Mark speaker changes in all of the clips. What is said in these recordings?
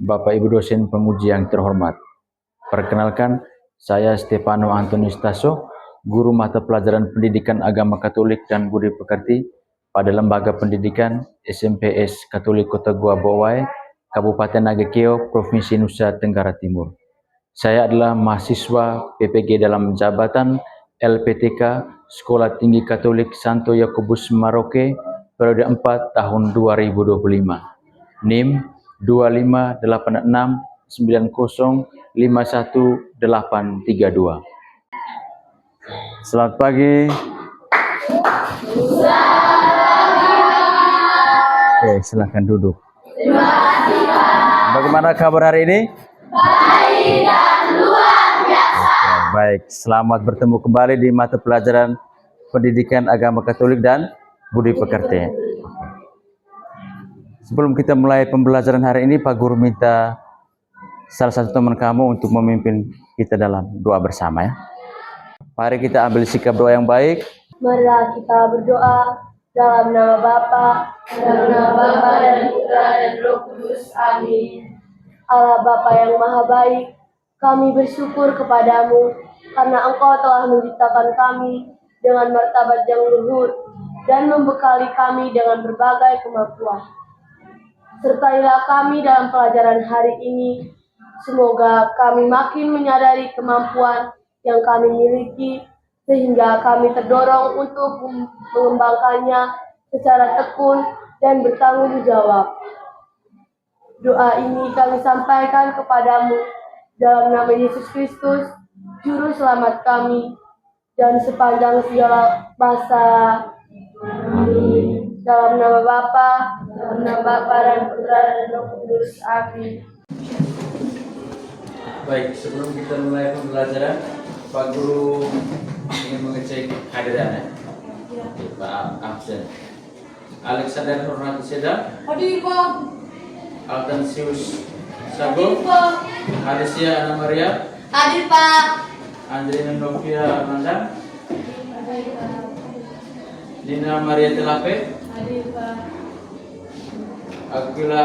Speaker 1: Bapak Ibu dosen penguji yang terhormat. Perkenalkan, saya Stefano Antonius Tasso, guru mata pelajaran Pendidikan Agama Katolik dan Budi Pekerti pada Lembaga Pendidikan SMPS Katolik Kota Gua Bowai, Kabupaten Nagekeo, Provinsi Nusa Tenggara Timur. Saya adalah mahasiswa PPG dalam jabatan LPTK Sekolah Tinggi Katolik Santo Yakobus Maroke periode 4 tahun 2025. NIM 258690513832. Selamat pagi. Oke, silakan duduk. Bagaimana kabar hari ini? Baik dan luar biasa. Baik, selamat bertemu kembali di mata pelajaran Pendidikan Agama Katolik dan Budi Pekerti. Sebelum kita mulai pembelajaran hari ini, Pak Guru minta salah satu teman kamu untuk memimpin kita dalam doa bersama ya. Mari kita ambil sikap doa yang baik.
Speaker 2: Marilah kita berdoa dalam nama Bapa dan Putra dan Roh Kudus. Amin. Allah Bapa yang Maha Baik, kami bersyukur kepadamu karena Engkau telah menciptakan kami dengan martabat yang luhur dan membekali kami dengan berbagai kemampuan. Sertailah kami dalam pelajaran hari ini. Semoga kami makin menyadari kemampuan yang kami miliki, sehingga kami terdorong untuk mengembangkannya secara tekun dan bertanggung jawab. Doa ini kami sampaikan kepadamu dalam nama Yesus Kristus, Juru Selamat kami, dan sepanjang segala masa. Amin. Dalam nama Bapa dan Putra dan Roh Kudus. Amin.
Speaker 1: Baik, sebelum kita mulai pembelajaran, Pak Guru ingin mengecek kehadiran ya. Pak absen. Alexander Hormati Seda.
Speaker 2: Hadir Pak.
Speaker 1: Altansius Sago.
Speaker 2: Hadir Pak.
Speaker 1: Alicia Ana Maria.
Speaker 2: Hadir Pak.
Speaker 1: Andrina Novia Nanda. Dina Maria Telape.
Speaker 2: Hadir Pak.
Speaker 1: Aquila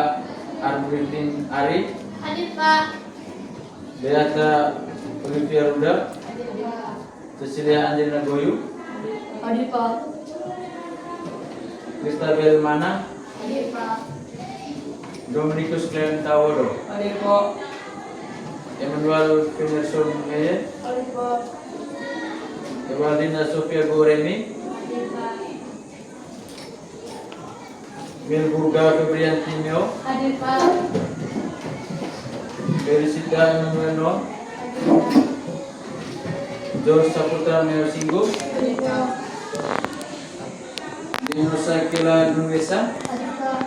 Speaker 1: Arbritin Ari.
Speaker 2: Hadir Pak.
Speaker 1: Beata Olivia Ruda. Cecilia Angelina Goyu.
Speaker 2: Hadir Pak.
Speaker 1: Kristabel Mana.
Speaker 2: Hadir Pak.
Speaker 1: Dominikus Clentawodo.
Speaker 2: Hadir Pak.
Speaker 1: Emmanuel Finnerson Meye.
Speaker 2: Hadir Pak.
Speaker 1: Ewaldina Sofia Goremi.
Speaker 2: Hadir Pak.
Speaker 1: Milburga Febrian Timio.
Speaker 2: Hadir Pak.
Speaker 1: Felicita Emmanuel No. George Saputra Meo Singgo.
Speaker 2: Hadir Pak.
Speaker 1: Dino Sakila Nungesa.
Speaker 2: Hadir Pak.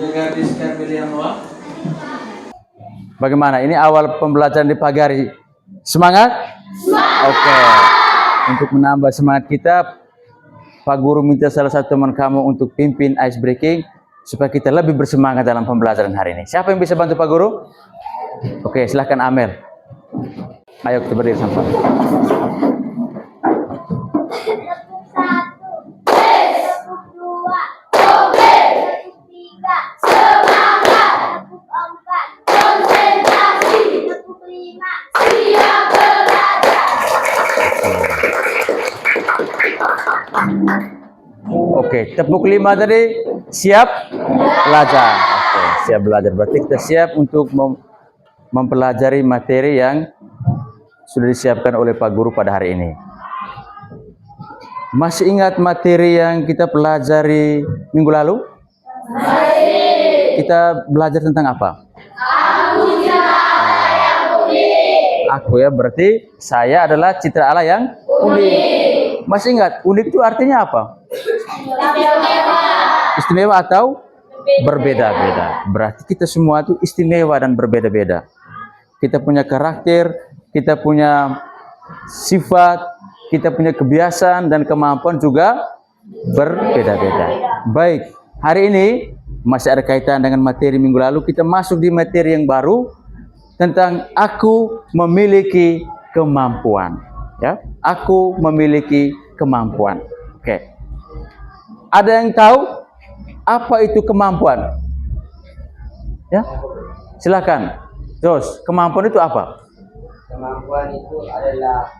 Speaker 1: Gadis Carmelia Noah. Bagaimana? Ini awal pembelajaran di pagi hari. Semangat? Semangat! Oke. Untuk menambah semangat kita, Pak Guru minta salah satu teman kamu untuk pimpin ice breaking supaya kita lebih bersemangat dalam pembelajaran hari ini. Siapa yang bisa bantu Pak Guru? Oke, silahkan Amel. Ayo kita berdiri sama. Oke, tepuk 5 tadi siap belajar. Oke, siap belajar. Berarti kita siap untuk mempelajari materi yang sudah disiapkan oleh Pak Guru pada hari ini. Masih ingat materi yang kita pelajari minggu lalu? Masih. Kita belajar tentang apa? Aku ya, berarti saya adalah citra Allah yang unik. Masih ingat, unik itu artinya apa? Istimewa atau berbeda-beda. Berarti kita semua itu istimewa dan berbeda-beda. Kita punya karakter, kita punya sifat, kita punya kebiasaan dan kemampuan juga berbeda-beda. Baik, hari ini masih ada kaitan dengan materi minggu lalu. Kita masuk di materi yang baru tentang aku memiliki kemampuan. Ya, aku memiliki kemampuan. Oke. Ada yang tahu apa itu kemampuan? Ya, silakan. Jos, kemampuan itu apa?
Speaker 3: Kemampuan itu adalah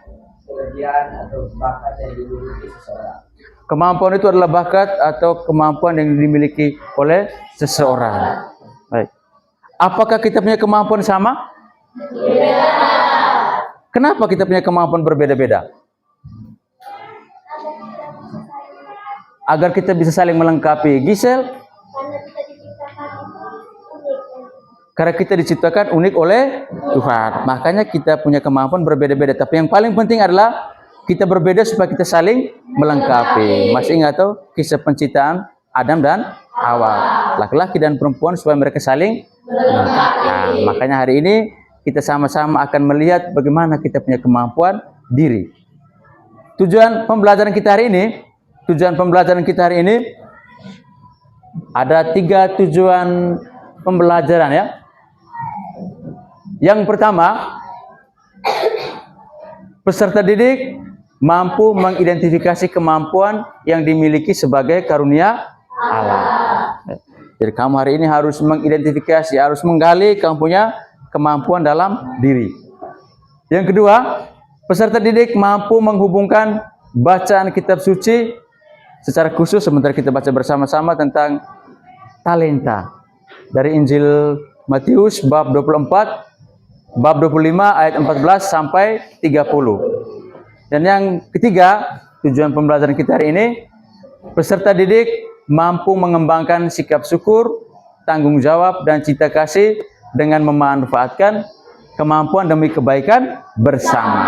Speaker 3: kelebihan atau bakat yang dimiliki seseorang.
Speaker 1: Kemampuan itu adalah bakat atau kemampuan yang dimiliki oleh seseorang. Baik. Apakah kita punya kemampuan sama? Beda. Kenapa kita punya kemampuan berbeda-beda? Agar kita bisa saling melengkapi. Gisel? Karena kita diciptakan unik oleh Tuhan. Makanya kita punya kemampuan berbeda-beda. Tapi yang paling penting adalah kita berbeda supaya kita saling melengkapi. Masih ingat tuh kisah penciptaan Adam dan Hawa. Laki-laki dan perempuan supaya mereka saling melengkapi. Nah, makanya hari ini kita sama-sama akan melihat bagaimana kita punya kemampuan diri. Tujuan pembelajaran kita hari ini, ada 3 tujuan pembelajaran ya. Yang pertama, peserta didik mampu mengidentifikasi kemampuan yang dimiliki sebagai karunia Allah. Jadi kamu hari ini harus mengidentifikasi, harus menggali kamu punya kemampuan dalam diri. Yang kedua, peserta didik mampu menghubungkan bacaan kitab suci secara khusus, sementara kita baca bersama-sama tentang talenta dari Injil Matius bab 24, bab 25 ayat 14 sampai 30. Dan yang ketiga, tujuan pembelajaran kita hari ini, peserta didik mampu mengembangkan sikap syukur, tanggung jawab, dan cinta kasih dengan memanfaatkan kemampuan demi kebaikan bersama.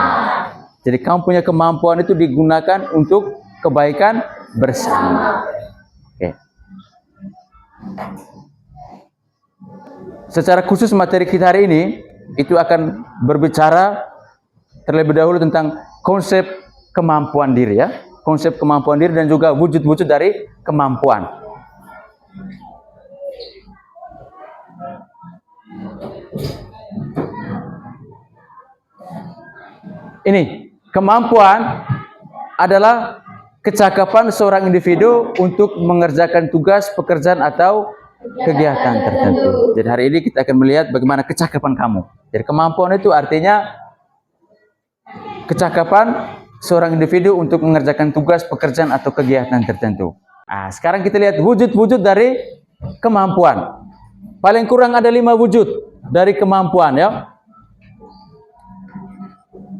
Speaker 1: Jadi kamu punya kemampuan itu digunakan untuk kebaikan bersama. Oke. Secara khusus materi kita hari ini itu akan berbicara terlebih dahulu tentang konsep kemampuan diri ya. Konsep kemampuan diri dan juga wujud-wujud dari kemampuan. Ini, kemampuan adalah kecakapan seorang individu untuk mengerjakan tugas, pekerjaan atau kegiatan tertentu. Jadi hari ini kita akan melihat bagaimana kecakapan kamu. Jadi kemampuan itu artinya kecakapan seorang individu untuk mengerjakan tugas, pekerjaan atau kegiatan tertentu. Nah, sekarang kita lihat wujud-wujud dari kemampuan. Paling kurang ada 5 wujud dari kemampuan ya.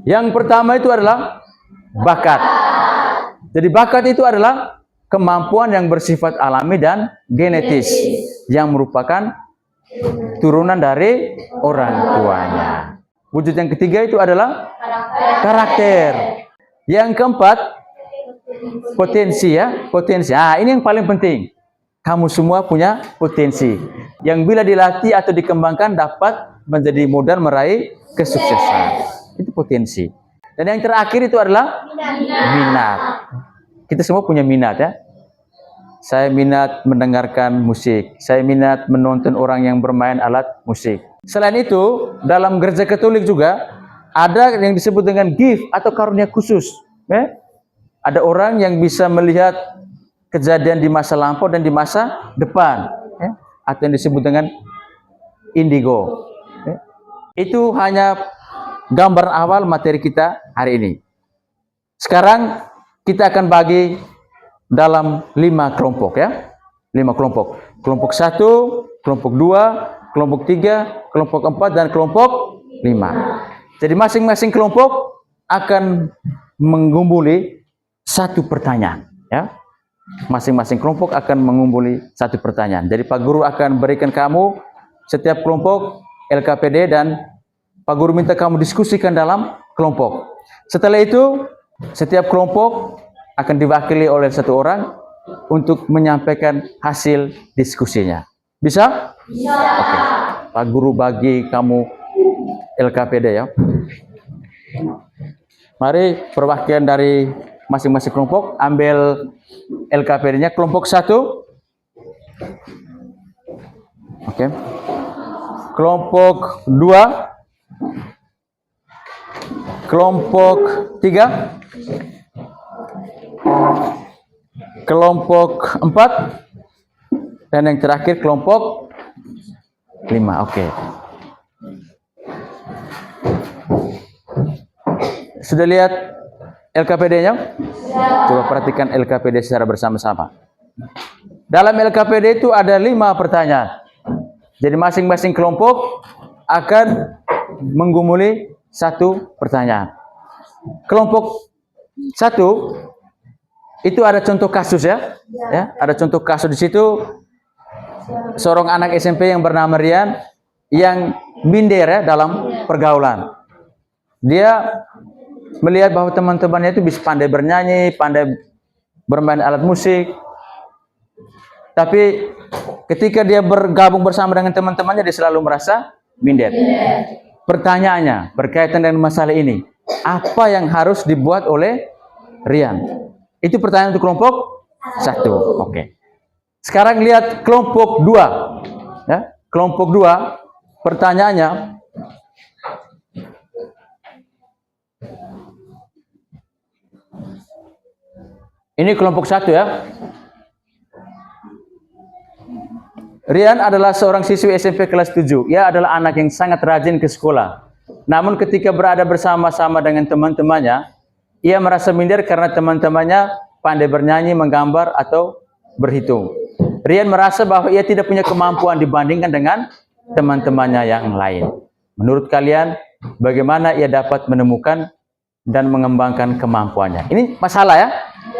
Speaker 1: Yang pertama itu adalah bakat. Jadi bakat itu adalah kemampuan yang bersifat alami dan genetis yang merupakan turunan dari orang tuanya. Wujud yang ketiga itu adalah karakter. Yang keempat, potensi ya, potensi. Ah, ini yang paling penting. Kamu semua punya potensi yang bila dilatih atau dikembangkan dapat menjadi modal meraih kesuksesan. Itu potensi. Dan yang terakhir itu adalah minat. Kita semua punya minat ya. Saya minat mendengarkan musik. Saya minat menonton orang yang bermain alat musik. Selain itu, dalam gereja Katolik juga ada yang disebut dengan gift atau karunia khusus. Ada orang yang bisa melihat kejadian di masa lampau dan di masa depan. Atau yang disebut dengan indigo. Itu hanya gambar awal materi kita hari ini. Sekarang kita akan bagi dalam 5 kelompok ya. 5 kelompok. Kelompok 1, kelompok 2, kelompok 3, kelompok 4, dan kelompok 5. Jadi masing-masing kelompok akan mengumpuli 1 pertanyaan ya. Masing-masing kelompok akan mengumpuli 1 pertanyaan. Jadi Pak Guru akan berikan kamu setiap kelompok LKPD dan Pak Guru minta kamu diskusikan dalam kelompok. Setelah itu, setiap kelompok akan diwakili oleh 1 orang untuk menyampaikan hasil diskusinya. Bisa? Bisa. Oke. Pak Guru bagi kamu LKPD ya. Mari perwakilan dari masing-masing kelompok ambil LKPD-nya. Kelompok 1. Oke. Kelompok 2. Kelompok 3, kelompok 4, dan yang terakhir kelompok 5. Oke. Sudah lihat LKPD-nya? Coba perhatikan LKPD secara bersama-sama. Dalam LKPD itu ada 5 pertanyaan. Jadi masing-masing kelompok akan menggumuli 1 pertanyaan. Kelompok 1 itu ada contoh kasus ya. Ada contoh kasus di situ. Seorang anak SMP yang bernama Rian yang minder ya dalam pergaulan. Dia melihat bahwa teman-temannya itu bisa pandai bernyanyi, pandai bermain alat musik. Tapi ketika dia bergabung bersama dengan teman-temannya, dia selalu merasa minder. Pertanyaannya berkaitan dengan masalah ini, apa yang harus dibuat oleh Rian? Itu pertanyaan untuk kelompok 1. Oke. Sekarang lihat kelompok 2. Ya, kelompok 2, pertanyaannya, ini kelompok 1 ya. Rian adalah seorang siswi SMP kelas 7. Ia adalah anak yang sangat rajin ke sekolah. Namun ketika berada bersama-sama dengan teman-temannya, ia merasa minder karena teman-temannya pandai bernyanyi, menggambar, atau berhitung. Rian merasa bahwa ia tidak punya kemampuan dibandingkan dengan teman-temannya yang lain. Menurut kalian, bagaimana ia dapat menemukan dan mengembangkan kemampuannya? Ini masalah ya.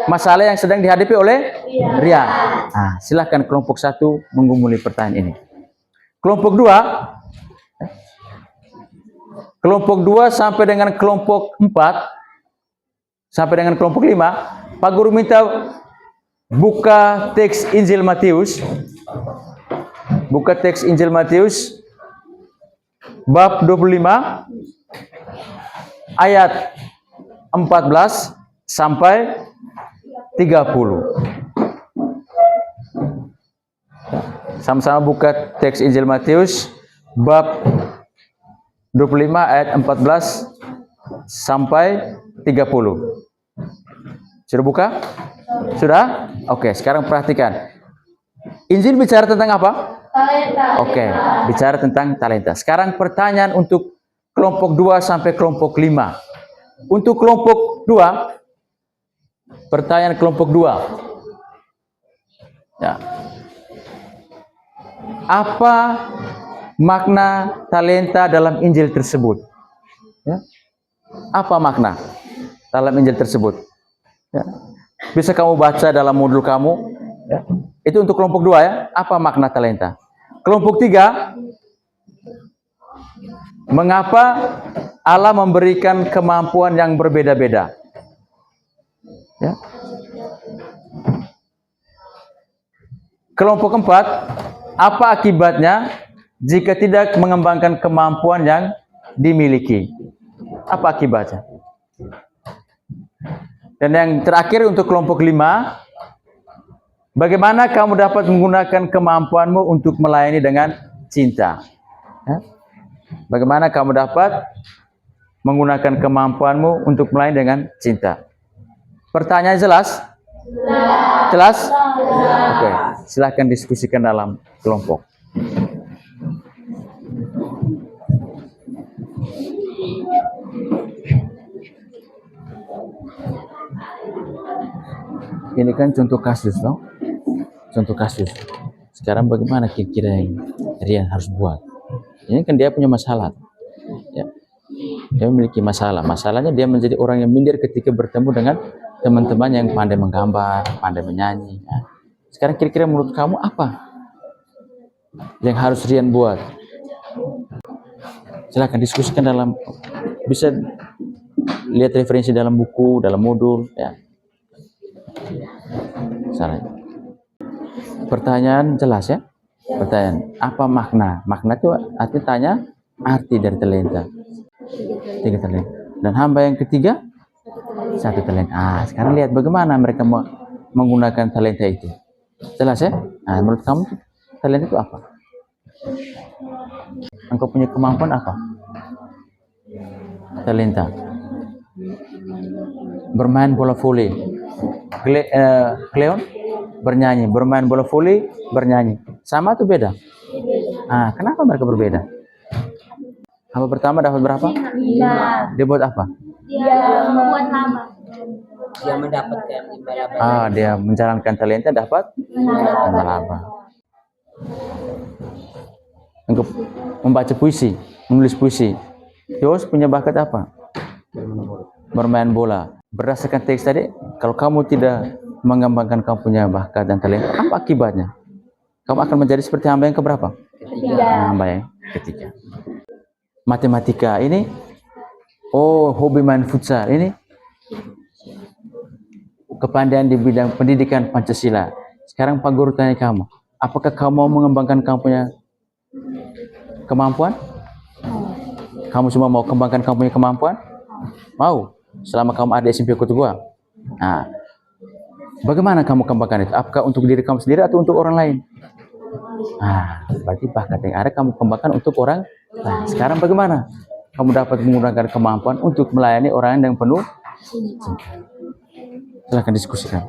Speaker 1: Masalah yang sedang dihadapi oleh Rian. Nah, silahkan kelompok 1 menggumuli pertanyaan ini. Kelompok 2 sampai dengan kelompok 4 sampai dengan kelompok 5, Pak Guru minta buka teks Injil Matius. Buka teks Injil Matius bab 25 ayat 14 sampai 30. Sama-sama buka teks Injil Matius bab 25 ayat 14 sampai 30. Sudah buka? Sudah? Oke, sekarang perhatikan. Injil bicara tentang apa?
Speaker 2: Talenta.
Speaker 1: Oke, bicara tentang talenta. Sekarang pertanyaan untuk kelompok 2 sampai kelompok 5. Untuk kelompok 2, pertanyaan kelompok 2. Ya. Apa makna talenta dalam Injil tersebut? Ya. Apa makna dalam Injil tersebut? Ya. Bisa kamu baca dalam modul kamu. Ya. Itu untuk kelompok 2 ya. Apa makna talenta? Kelompok 3. Mengapa Allah memberikan kemampuan yang berbeda-beda? Ya. Kelompok 4. Apa akibatnya jika tidak mengembangkan kemampuan yang dimiliki? Apa akibatnya? Dan yang terakhir untuk kelompok 5, bagaimana kamu dapat menggunakan kemampuanmu untuk melayani dengan cinta? Ya? Bagaimana kamu dapat menggunakan kemampuanmu untuk melayani dengan cinta? Pertanyaan jelas? Jelas? Oke, silahkan diskusikan dalam kelompok. Ini kan contoh kasus, no? Contoh kasus. Sekarang bagaimana kira-kira yang Rian harus buat? Ini kan dia punya masalah. Ya. Dia memiliki masalah. Masalahnya dia menjadi orang yang minder ketika bertemu dengan teman-teman yang pandai menggambar, pandai menyanyi. Ya. Sekarang kira-kira menurut kamu apa yang harus Rian buat? Silahkan diskusikan dalam, bisa lihat referensi dalam buku, dalam modul. Ya. Salah. Pertanyaan jelas ya? Pertanyaan, apa makna? Makna itu artinya tanya arti dari talenta. 3 talenta. Dan hamba yang ketiga 1 talenta. Sekarang lihat bagaimana mereka menggunakan talenta itu. Jelas ya? Nah, menurut kamu talenta itu apa? Engkau punya kemampuan apa? Talenta. Bermain bola voli. Cleon bernyanyi, bermain bola voli, bernyanyi. Sama atau beda? Kenapa mereka berbeda? Hamba pertama dapat berapa?
Speaker 2: 5.
Speaker 1: Dia buat apa?
Speaker 2: Dia membuat nama.
Speaker 3: Dia mendapatkan laba-laba.
Speaker 1: Dia menjalankan talenta dapat laba-laba. Untuk membaca puisi, menulis puisi. Yos punya bakat apa? Bermain bola. Berdasarkan teks tadi, kalau kamu tidak mengembangkan kamu punya bakat dan talenta, apa akibatnya? Kamu akan menjadi seperti hamba yang keberapa? Hamba yang ketiga. Matematika ini, hobi main futsal ini, kepandaian di bidang pendidikan Pancasila. Sekarang Pak Guru tanya kamu, apakah kamu mau mengembangkan kamu punya kemampuan? Kamu semua mau kembangkan kamu punya kemampuan? Mau. Selama kamu ada SMP Kota Gua. Bagaimana kamu kembangkan itu? Apakah untuk diri kamu sendiri atau untuk orang lain? Berarti bakat yang ada kamu kembangkan untuk orang lain. Sekarang bagaimana? Kamu dapat menggunakan kemampuan untuk melayani orang yang penuh cinta. Silahkan diskusikan.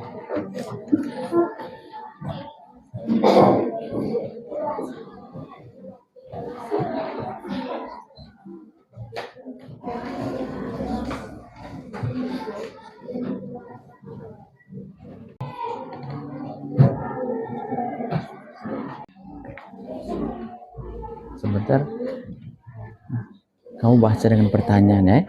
Speaker 1: Sebentar. Kamu baca dengan pertanyaan ya.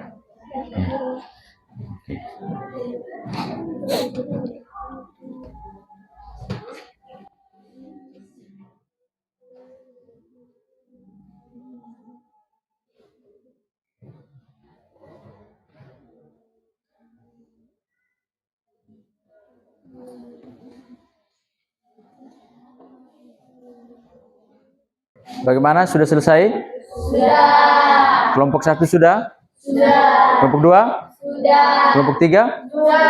Speaker 1: Bagaimana? Sudah selesai?
Speaker 2: Sudah.
Speaker 1: Kelompok 1 sudah?
Speaker 2: Sudah.
Speaker 1: Kelompok 2?
Speaker 2: Sudah.
Speaker 1: Kelompok 3?
Speaker 2: Sudah.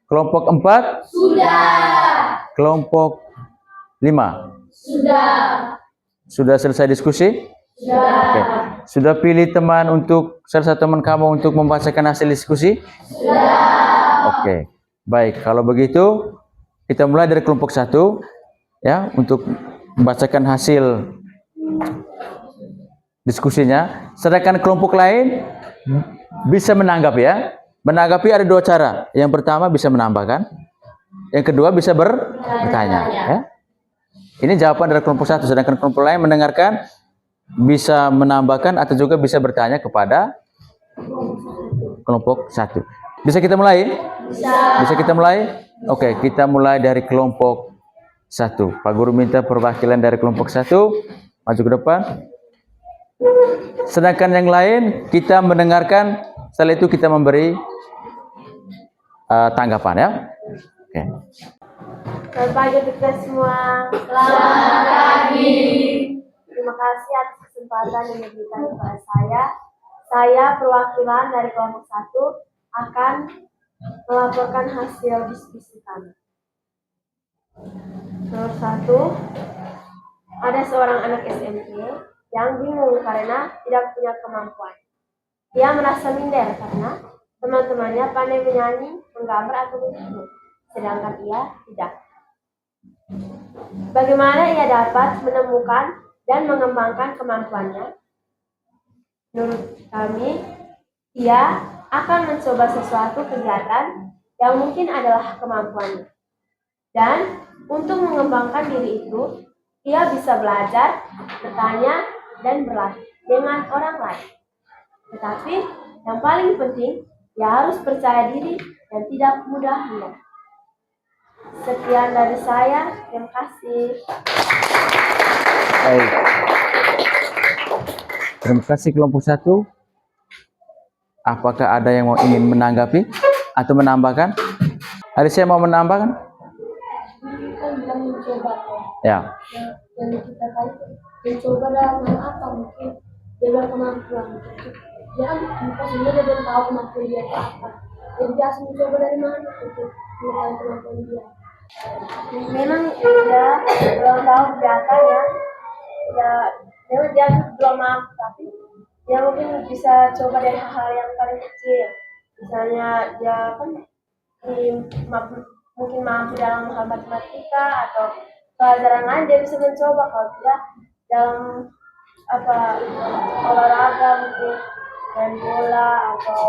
Speaker 1: Kelompok 4?
Speaker 2: Sudah.
Speaker 1: Kelompok 5?
Speaker 2: Sudah.
Speaker 1: Sudah selesai diskusi?
Speaker 2: Sudah.
Speaker 1: Oke. Sudah pilih teman untuk salah satu teman kamu untuk membacakan hasil diskusi?
Speaker 2: Sudah.
Speaker 1: Oke. Baik, kalau begitu kita mulai dari kelompok 1 ya untuk membacakan hasil diskusinya. Sedangkan kelompok lain bisa menanggapi ya. Menanggapi ada 2 cara. Yang pertama bisa menambahkan, yang kedua bisa bertanya ya. Ini jawaban dari kelompok 1, sedangkan kelompok lain mendengarkan, bisa menambahkan atau juga bisa bertanya kepada kelompok 1. Bisa kita mulai? Bisa kita mulai? Oke, kita mulai dari kelompok 1. Pak Guru minta perwakilan dari kelompok 1 maju ke depan. Sedangkan yang lain kita mendengarkan, setelah itu kita memberi tanggapan ya. Oke.
Speaker 2: Selamat pagi kita semua. Selamat pagi. Terima kasih atas kesempatan yang diberikan kepada saya. Saya perwakilan dari kelompok 1 akan melaporkan hasil diskusi kami. Nomor 1, ada seorang anak SMP yang bingung karena tidak punya kemampuan. Dia merasa minder karena teman-temannya pandai menyanyi, menggambar atau melukis, sedangkan ia tidak. Bagaimana ia dapat menemukan dan mengembangkan kemampuannya? Menurut kami, ia akan mencoba sesuatu kegiatan yang mungkin adalah kemampuannya. Dan untuk mengembangkan diri itu, ia bisa belajar, bertanya, dan berlatih dengan orang lain. Tetapi yang paling penting, ia harus percaya diri dan tidak mudah menyerah. Sekian dari saya, terima kasih.
Speaker 1: Baik. Terima kasih kelompok 1. Apakah ada yang ingin menanggapi atau menambahkan? Ada saya mau menambahkan?
Speaker 2: Kita mencoba
Speaker 1: Ya.
Speaker 2: yang kita kali mencoba dalam hal apa, mungkin dia berkemampuan. Dia kan pastinya dia belum tahu kemampuan dia itu apa. Jadi dia harus mencoba dari mana untuk mengetahui kemampuan dia. Memang dia belum tahu kegiatannya, memang dia belum mampu, tapi dia mungkin bisa coba dari hal-hal yang paling kecil. Misalnya dia kan mungkin mampu dalam hal matematika atau pelajaran lain, dia bisa mencoba. Kalau tidak, dalam olahraga, mungkin main bola atau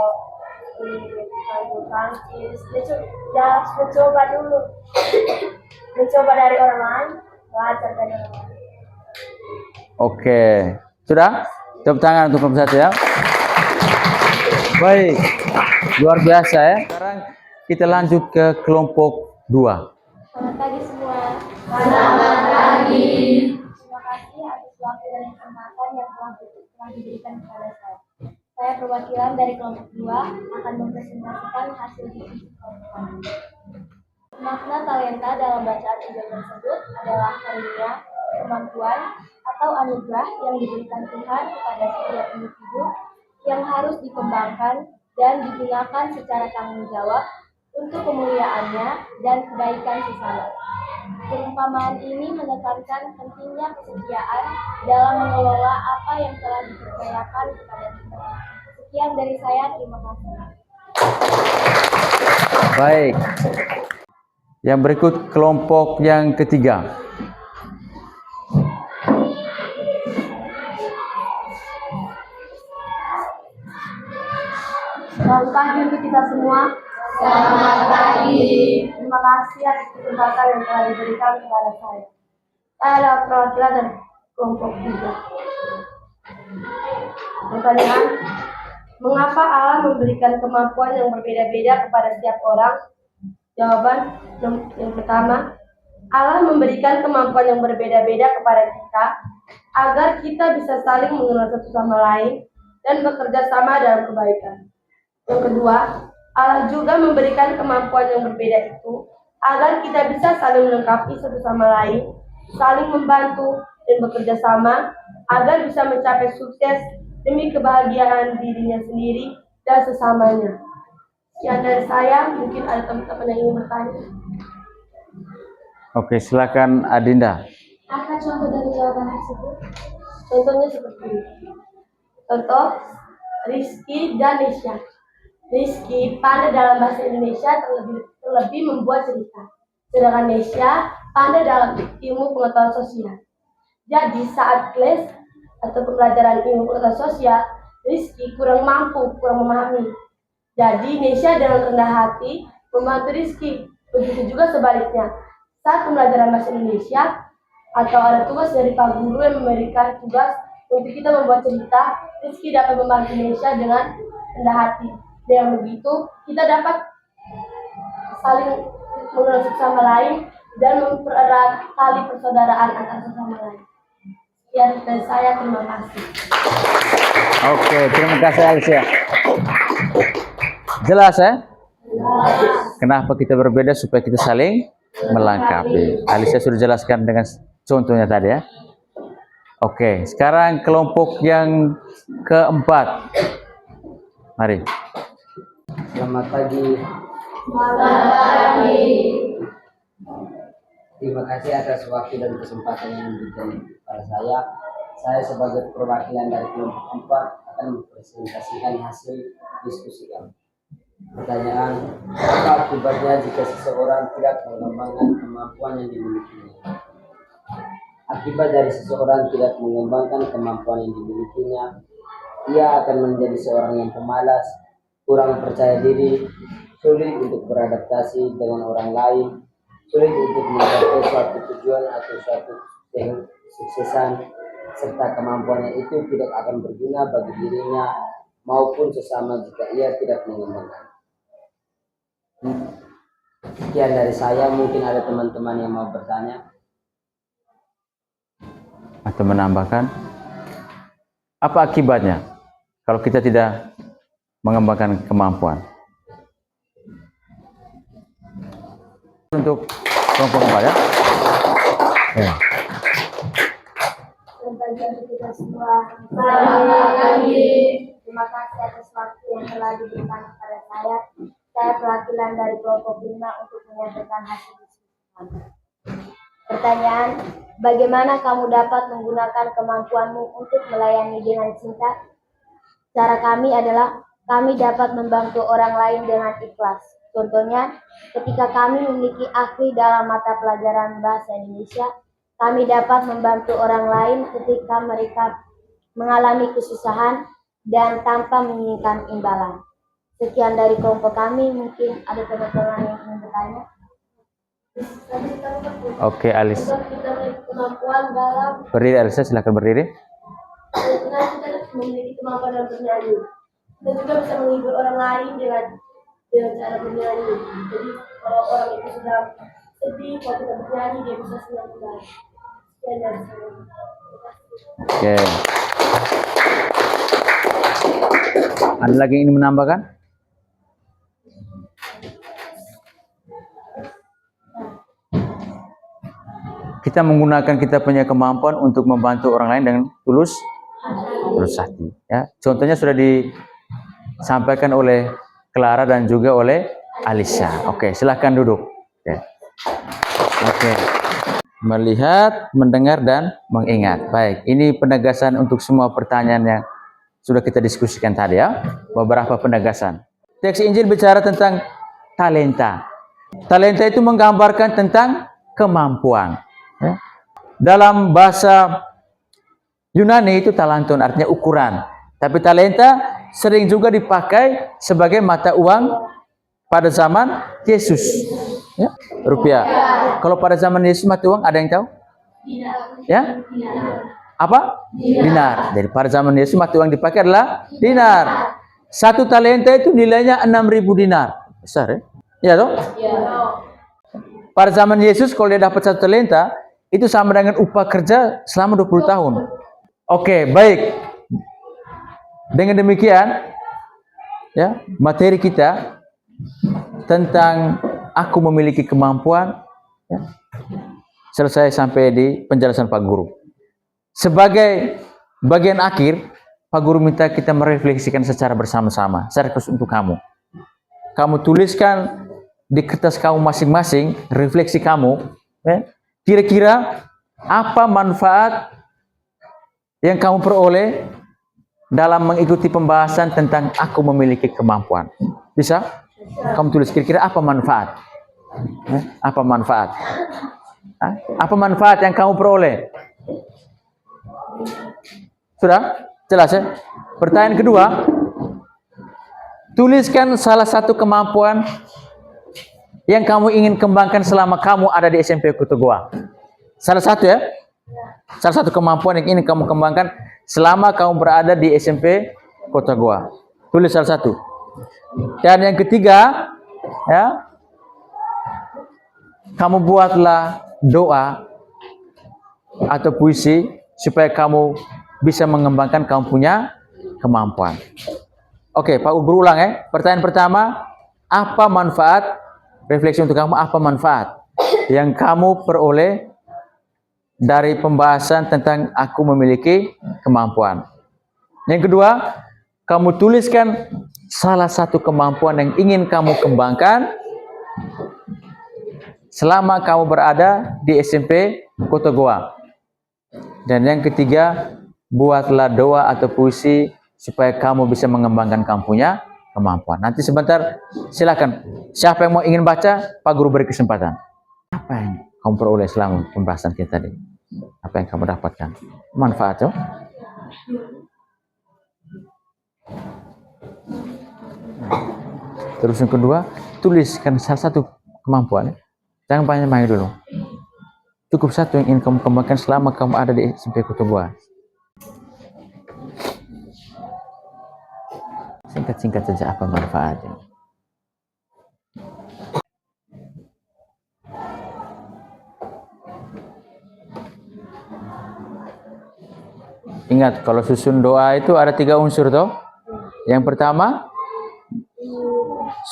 Speaker 2: bulu tangkis. Ya mencoba dulu, mencoba dari orang lain, belajar dari orang lain.
Speaker 1: Oke, sudah? Tepuk tangan untuk kelompok 1 ya. Baik, luar biasa ya. Sekarang kita lanjut ke kelompok 2.
Speaker 2: Selamat pagi semua. Selamat pagi. Terima kasih atas waktu dan kesempatan yang telah diberikan kepada saya. Saya perwakilan dari kelompok 2 akan mempresentasikan hasil diskusi kelompok kami. Makna talenta dalam bacaan ide tersebut adalah karunia, kemampuan, atau anugerah yang diberikan Tuhan kepada setiap individu yang harus dikembangkan dan digunakan secara tanggung jawab untuk kemuliaannya dan kebaikan sesama. Perumpamaan ini menekankan pentingnya kesetiaan dalam mengelola apa yang telah dipercayakan kepada kita. Sekian dari saya, terima kasih.
Speaker 1: Baik. Yang berikut kelompok yang ketiga.
Speaker 2: Selamat pagi untuk kita semua. Selamat pagi. Terima kasih atas kesempatan yang telah diberikan kepada saya. Saya adalah perwakilan dari kelompok 3. Pertanyaan, mengapa Allah memberikan kemampuan yang berbeda-beda kepada setiap orang? Jawaban yang pertama, Allah memberikan kemampuan yang berbeda-beda kepada kita agar kita bisa saling mengenal satu sama lain dan bekerja sama dalam kebaikan. Yang kedua, Allah juga memberikan kemampuan yang berbeda itu agar kita bisa saling melengkapi satu sama lain, saling membantu dan bekerja sama agar bisa mencapai sukses demi kebahagiaan dirinya sendiri dan sesamanya. Sekian dari saya, mungkin ada teman-teman yang ingin bertanya.
Speaker 1: Oke, silakan Adinda.
Speaker 2: Apa contoh dari jawaban tersebut? Contohnya seperti ini. Contoh, Rizky dan Nesya. Rizky pandai dalam bahasa Indonesia, terlebih membuat cerita. Sedangkan Nesya pandai dalam ilmu pengetahuan sosial. Jadi saat kelas atau pembelajaran ilmu pengetahuan sosial, Rizky kurang mampu, kurang memahami. Jadi Nesya dengan rendah hati membantu Rizky. Begitu juga sebaliknya. Saat pembelajaran bahasa Indonesia atau ada tugas dari Pak Guru yang memberikan tugas untuk kita membuat cerita, Rizky dapat membantu Nesya dengan rendah hati. Dengan begitu, kita dapat saling mengenal satu sama lain dan mempererat tali persaudaraan antar sesama lain. Sekian dari saya, terima kasih.
Speaker 1: Oke, terima kasih Alicia. Jelas ya? Kenapa kita berbeda supaya kita saling melengkapi. Alicia sudah jelaskan dengan contohnya tadi ya. Oke, sekarang kelompok yang keempat. Mari.
Speaker 3: Selamat pagi.
Speaker 2: Selamat pagi.
Speaker 3: Terima kasih atas waktu dan kesempatan yang diberikan kepada saya. Saya sebagai perwakilan dari kelompok 4 akan mempresentasikan hasil diskusi kami. Pertanyaan, apa akibatnya jika seseorang tidak mengembangkan kemampuan yang dimilikinya? Akibat dari seseorang tidak mengembangkan kemampuan yang dimilikinya, ia akan menjadi seorang yang pemalas, kurang percaya diri, sulit untuk beradaptasi dengan orang lain, sulit untuk mencapai suatu tujuan atau suatu kesuksesan, serta kemampuannya itu tidak akan berguna bagi dirinya maupun sesama jika ia tidak mengembangkan. Sekian dari saya, mungkin ada teman-teman yang mau bertanya
Speaker 1: Atau menambahkan, apa akibatnya kalau kita tidak mengembangkan kemampuan? Untuk kelompok 4 ya.
Speaker 2: Selamat kita semua. Selamat pagi. Terima kasih atas waktu yang telah diberikan kepada saya. Saya perwakilan dari kelompok 5 untuk menyampaikan hasil diskusi. Pertanyaan, bagaimana kamu dapat menggunakan kemampuanmu untuk melayani dengan cinta? Cara kami adalah kami dapat membantu orang lain dengan ikhlas. Contohnya, ketika kami memiliki ahli dalam mata pelajaran bahasa Indonesia, kami dapat membantu orang lain ketika mereka mengalami kesusahan dan tanpa menginginkan imbalan. Sekian dari kelompok kami, mungkin ada teman-teman yang ingin bertanya.
Speaker 1: Oke, Alis.
Speaker 2: Kita memiliki kemampuan dalam
Speaker 1: Berdiri, Alisa, silakan berdiri.
Speaker 2: kita memiliki kemampuan dalam bernyanyi. Kita juga bisa menghibur orang lain dengan cara bernyanyi. Jadi kalau orang itu sedang sedih, kalau kita bernyanyi dia bisa senang kembali. Sekian dari saya.
Speaker 1: Oke. Ada lagi yang ingin menambahkan? Kita menggunakan kita punya kemampuan untuk membantu orang lain dengan tulus hati. Ya, contohnya sudah disampaikan oleh Clara dan juga oleh Alisa. Oke, silahkan duduk. Oke. Melihat, mendengar, dan mengingat. Baik, ini penegasan untuk semua pertanyaan yang sudah kita diskusikan tadi ya. Beberapa penegasan. Teks Injil bicara tentang talenta. Talenta itu menggambarkan tentang kemampuan. Ya. Dalam bahasa Yunani itu talanton, artinya ukuran. Tapi talenta sering juga dipakai sebagai mata uang pada zaman Yesus. Ya, rupiah. Kalau pada zaman Yesus mata uang ada yang tahu? Ya? Apa? Dinar. Jadi pada zaman Yesus mata uang dipakai adalah dinar. Satu talenta itu nilainya 6.000 dinar. Besar ya? Ya toh? Pada zaman Yesus kalau dia dapat satu talenta itu sama dengan upah kerja selama 20 tahun. Oke, baik. Dengan demikian ya, materi kita tentang aku memiliki kemampuan ya, selesai sampai di penjelasan Pak Guru. Sebagai bagian akhir, Pak Guru minta kita merefleksikan secara bersama-sama, secara khusus untuk kamu. Kamu tuliskan di kertas kamu masing-masing, refleksi kamu, ya, kira-kira apa manfaat yang kamu peroleh dalam mengikuti pembahasan tentang aku memiliki kemampuan. Bisa? Kamu tulis kira-kira apa manfaat? Apa manfaat? Apa manfaat yang kamu peroleh? Sudah? Jelas ya? Pertanyaan kedua, tuliskan salah satu kemampuan yang kamu ingin kembangkan selama kamu ada di SMP Kota Goa. Salah satu ya? Salah satu kemampuan yang ingin kamu kembangkan selama kamu berada di SMP Kota Goa. Tulis salah satu. Dan yang ketiga, ya, kamu buatlah doa atau puisi supaya kamu bisa mengembangkan kamu punya kemampuan. Oke, Pak berulang ya. Pertanyaan pertama, apa manfaat, refleksi untuk kamu, apa manfaat yang kamu peroleh dari pembahasan tentang aku memiliki kemampuan. Yang kedua, kamu tuliskan salah satu kemampuan yang ingin kamu kembangkan selama kamu berada di SMP Kota Goa. Dan yang ketiga, buatlah doa atau puisi supaya kamu bisa mengembangkan kamu punya kemampuan. Nanti sebentar, silakan. Siapa yang mau ingin baca, Pak Guru beri kesempatan. Apa yang kamu peroleh selama pembahasan kita tadi? Apa yang kamu dapatkan? Manfaat, oh? Terus yang kedua, tuliskan salah satu kemampuan. Jangan banyak-banyak dulu. Cukup satu yang ingin kamu kembangkan selama kamu ada di SMP Kota Goa. Singkat-singkat saja apa manfaatnya. Ingat, kalau susun doa itu ada 3 unsur toh. Yang pertama,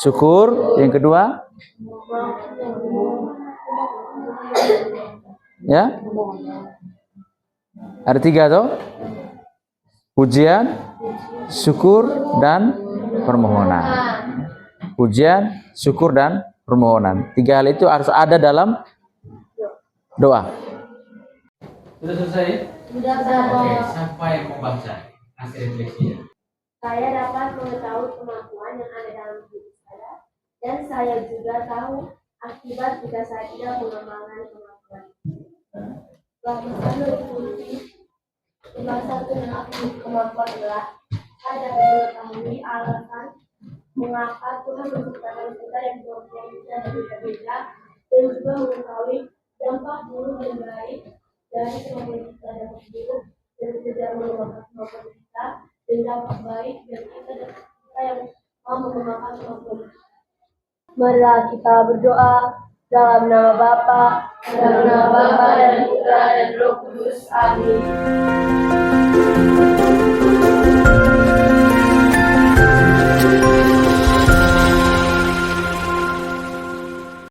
Speaker 1: syukur. Yang kedua, ya, ada 3 toh. Pujian, syukur, dan permohonan. Pujian, syukur, dan permohonan. 3 hal itu harus ada dalam doa. Sudah selesai?
Speaker 2: Sudah.
Speaker 1: Oke, siapa yang mau baca? Hasil refleksinya.
Speaker 2: Saya dapat mengetahui kemampuan yang ada dalam diri saya, dan saya juga tahu akibat jika saya tidak mengembangkan kemampuan. Selama mengikuti cuma satu yang aku kemampuan adalah saya dapat mengetahui alasan mengapa Tuhan menciptakan kita yang berfungsi dan berbeda-beda dan juga mengetahui dampak buruk dan baik dari kemampuan kita dapat buruk dan tidak menggunakan kemampuan kita dan dampak baik dan kita yang mau menggunakan kemampuan kita. Marilah kita berdoa dalam nama Bapa dan Putra dan Roh Kudus. Amin.